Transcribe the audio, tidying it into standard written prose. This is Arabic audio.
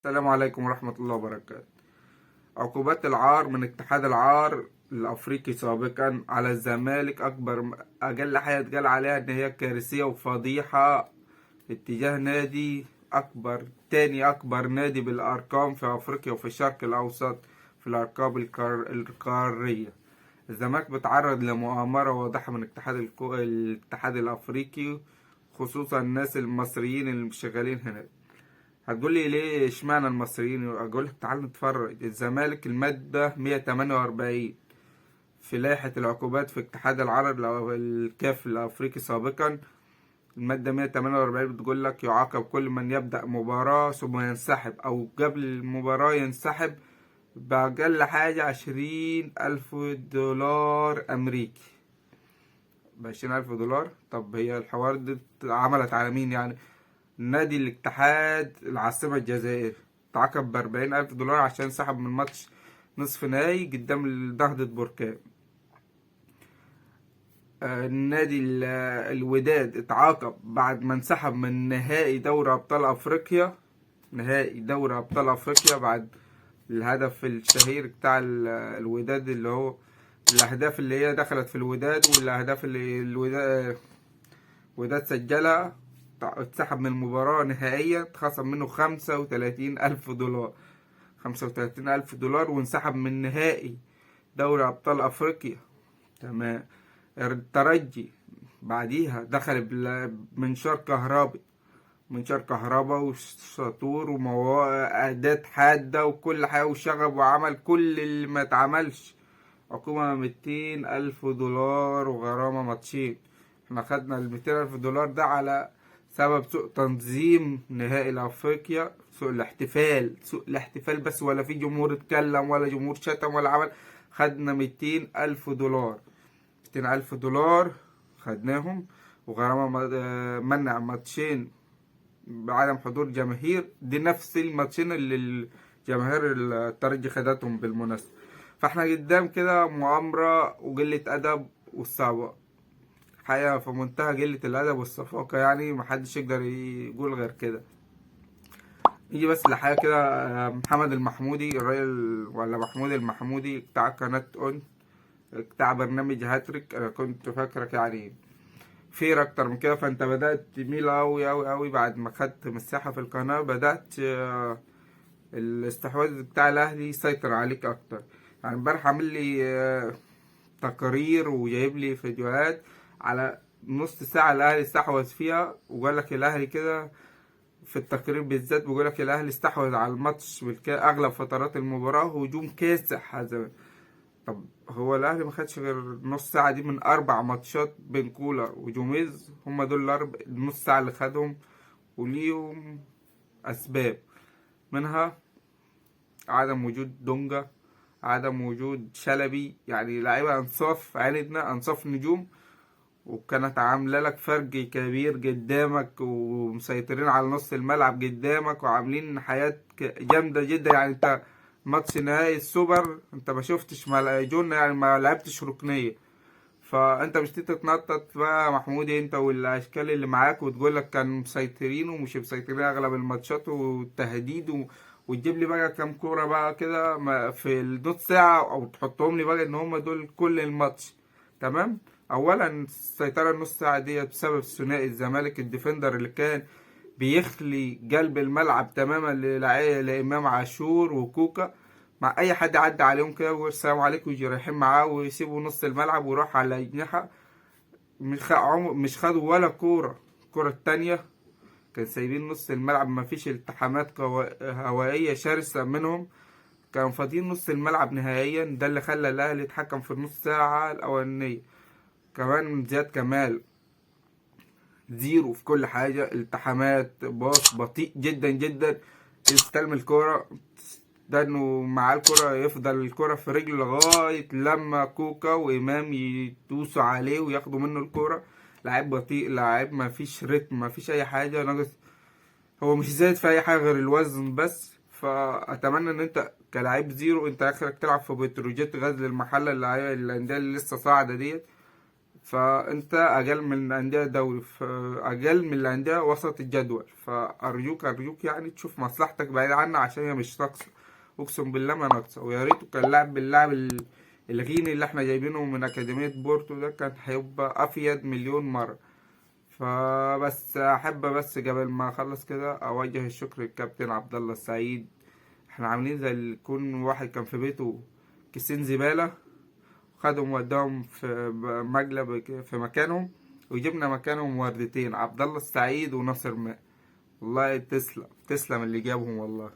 السلام عليكم ورحمة الله وبركاته. عقوبات العار من اتحاد العار الأفريقي سابقا على الزمالك أقل حاجة اتقال عليها إن هي كارثية وفضيحة اتجاه نادي أكبر، تاني أكبر نادي بالأرقام في أفريقيا وفي الشرق الأوسط في الأرقام القارية. الزمالك بتعرض لمؤامرة واضحة من الاتحاد الأفريقي، خصوصا الناس المصريين اللي شغالين هناك. هتقولي ليه اشمعنى المصريين؟ اقول لك تعال نتفرج. الزمالك المادة 148 في لائحة العقوبات في اتحاد العرب أو الكاف الأفريقي سابقا. المادة 148 بتقول لك يعاقب كل من يبدأ مباراة ثم ينسحب أو قبل المباراة ينسحب بأقل حاجة 20,000 دولار أمريكي. ب20,000 دولار. طب هي الحوار ده عملت على مين يعني؟ نادي الاتحاد العاصمة الجزائر تعاقب ب40,000 دولار عشان سحب من ماتش نصف نهائي قدام نهضة بركان. النادي الوداد اتعاقب بعد ما انسحب من نهائي دوري أبطال أفريقيا، نهائي دوري أبطال أفريقيا، بعد الهدف الشهير بتاع الوداد اللي هو الأهداف اللي هي دخلت في الوداد والأهداف اللي الوداد سجلها. اتسحب من المباراة نهائيا، اتخصم منه 35,000 دولار، 35,000 دولار، وانسحب من نهائي دوري أبطال أفريقيا. تمام. الترجي بعديها دخل منشار كهربي، منشار كهربا وسطور وأداة حادة وكل حاجة وشغب، وعمل كل اللي ما اتعملش. عقوبة 200,000 دولار وغرامة ماتشين. احنا خدنا ال200,000 دولار ده على سبب سوء تنظيم نهائي الافريقيا، سوء الاحتفال بس، ولا في جمهور اتكلم ولا جمهور شتم ولا عمل. خدنا 200,000 دولار، 200,000 دولار خدناهم، وغرامة منع ماتشين بعدم حضور جماهير. دي نفس الماتشين اللي الجماهير الترجي خدتهم بالمناسبة. فاحنا قدام كده مؤامرة وقلة أدب والصعبة، حقيقة في منتهى قلة الأدب والصفاقة، يعني محدش يقدر يقول غير كده. يجي بس لحاجة كده. محمد المحمودي الراجل، ولا محمود المحمودي بتاع قناة أون، بتاع برنامج هاتريك، أنا كنت فاكرك يعني خير أكتر من كده. فأنت بدأت تميل أوي أوي أوي بعد ما خدت مساحة في القناة، بدأت الاستحواذ بتاع الأهلي يسيطر عليك أكتر. يعني امبارح عامل لي تقارير وجايب لي فيديوهات على نص ساعة الأهلي استحوذ فيها، وقال لك الأهلي كده في التقرير بالذات، بيقول لك الأهلي استحوذ على الماتش أغلب فترات المباراة هجوم كاسح هذا. طب هو الأهلي ما خدش غير نص ساعة دي من 4 ماتشات بين كولر وجوميز، هما دول النص ساعة اللي خدهم، وليهم أسباب، منها عدم وجود دونجا، عدم وجود شلبي، يعني لعيبة أنصاف عيلتنا، أنصاف نجوم، وكانت عاملة لك فرق كبير قدامك ومسيطرين على نص الملعب قدامك وعاملين حياة جامدة جدا. يعني انت ماتش نهائي السوبر انت ما شفتش جون، يعني ما لعبتش ركنية. فانت مش تتنطط بقى محمودي انت والاشكال اللي معاك وتقول لك كانوا مسيطرين ومش مسيطرين اغلب الماتشات والتهديد وتجيب لي بقى كام كوره بقى كده في النص ساعه، او تحطهم لي بقى ان هم دول كل الماتش. تمام. اولا السيطره النص ساعه ديت بسبب ثنائي الزمالك الديفندر اللي كان بيخلي قلب الملعب تماما لامام عاشور وكوكا. مع اي حد عدى عليهم كده ويقول السلام عليكم ويجي رايحين معاه ويسيبوا نص الملعب ويروح على اجنحه. مش خدوا ولا كوره. الكوره التانية كان سايبين نص الملعب، ما فيش التحامات هوائيه شرسه منهم، كانوا فاضيين نص الملعب نهائيا. ده اللي خلى الاهلي يتحكم في النص ساعه الاولانيه. كمان زياد كمال زيرو في كل حاجه، التحامات، باص بطيء جدا جدا، يستلم الكوره ده انه معاه الكرة يفضل الكرة في رجله لغاية لما كوكا وامام يدوسوا عليه وياخدوا منه الكرة. لعيب بطيء، لعيب ما فيش رتم، ما فيش اي حاجة ناقص. هو مش زايد في اي حاجة غير الوزن بس. فاتمنى ان انت كلاعب زيرو، انت اخرك تلعب في بتروجيت غزل المحلة، الانديه اللي لسه صاعدة ديت. فانت اقل من الانديه دوري، اقل من الانديه وسط الجدول، فارجوك يعني تشوف مصلحتك بعيد عنها، عشان هي مش ناقصه، اقسم بالله ما ناقصه. ويا ريته كان اللاعب الغيني اللي احنا جايبينه من اكاديميه بورتو ده، كان هيبقى افيد مليون مره. فبس احب بس قبل ما اخلص كده اوجه الشكر للكابتن عبد الله السعيد. احنا عاملين زي اللي يكون واحد كان في بيته كيسين زباله، خدهم وداهم في مقلب في مكانهم، وجبنا مكانهم وردتين، عبد الله السعيد وناصر ماء. والله تسلم اللي جابهم والله.